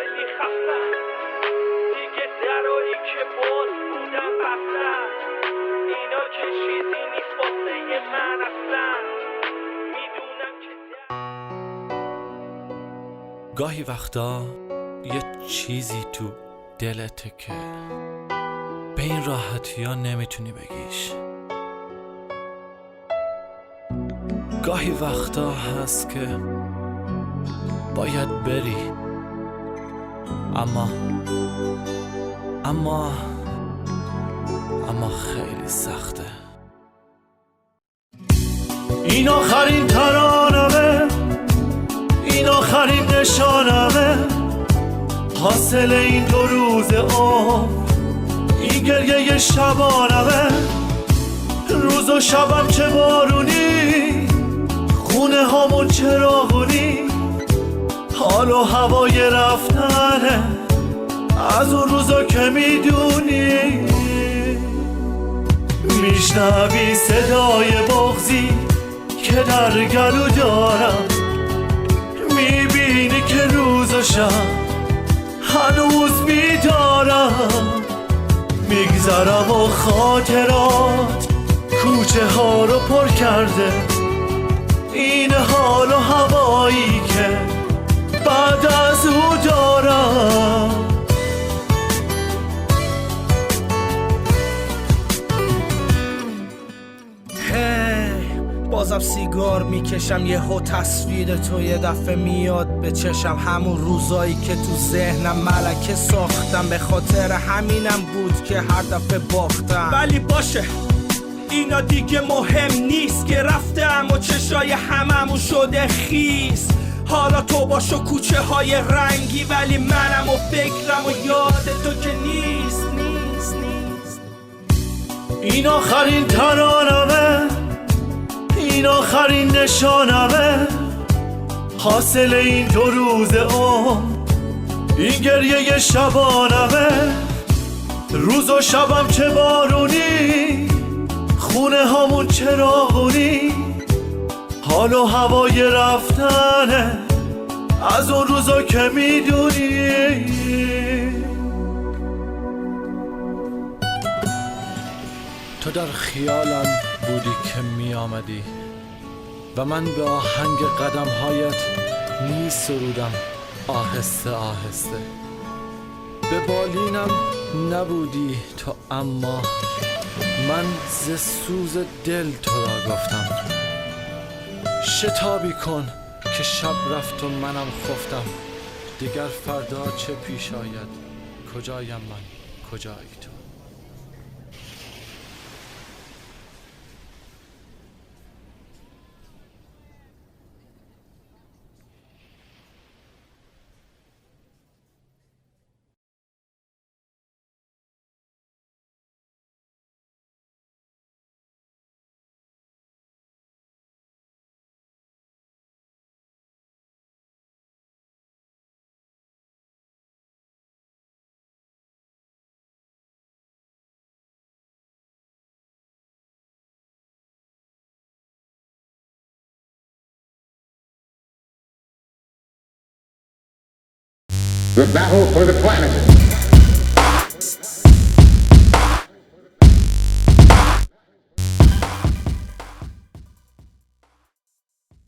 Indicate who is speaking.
Speaker 1: خیلی خستم دیگه درایی که باز بودم بستم اینا که چیزی نیست واسه من اصلا میدونم که
Speaker 2: گاهی وقتا یه چیزی تو دلته که به این راحتی ها نمیتونی بگیش. گاهی وقتا هست که باید بری اما خیلی سخته. این آخرین ترانمه، این آخرین نشانمه، حاصل این 2 روز عمر، این گریه شبانمه. روز و شبم چه بارونی، خونه هامون چراغونی، حال و هوای رفتنه از اون روزا که میدونی. میشنوی صدای بغضی که در گلو دارم، میبینی که روز و شب هنوز بیدارم. میگذرم و خاطرات کوچه ها رو پر کرده، این حال و هوایی که بعد از او دارم.
Speaker 3: بازم سیگار میکشم، یهو تصویر تو یه دفعه میاد به چشم، همون روزایی که تو ذهنم ملکه ساختم، به خاطر همینم بود که هر دفعه باختم. ولی باشه اینا دیگه مهم نیست که رفتم و چشای هممون شده خیس. حالا تو باشو کوچه های رنگی، ولی منم و فکرم و یاد تو که نیست.
Speaker 2: این آخرین ترانمه، این آخرین نشانمه، حاصل این 2 روز عمر، این گریه شبانمه. روز و شبم چه بارونی، خونه هامون چراغونی، حال و هوای رفتنه از اون روزا که میدونی. تو در خیالم بودی که می آمدی و من به آهنگ قدمهایت می سرودم آهسته آهسته. به بالینم نبودی تو، اما من ز سوز دل تو را گفتم. شتابی کن که شب رفت و منم خفتم، دیگر فردا چه پیش آید، کجایم من کجایی تو.
Speaker 4: The battle for the planet.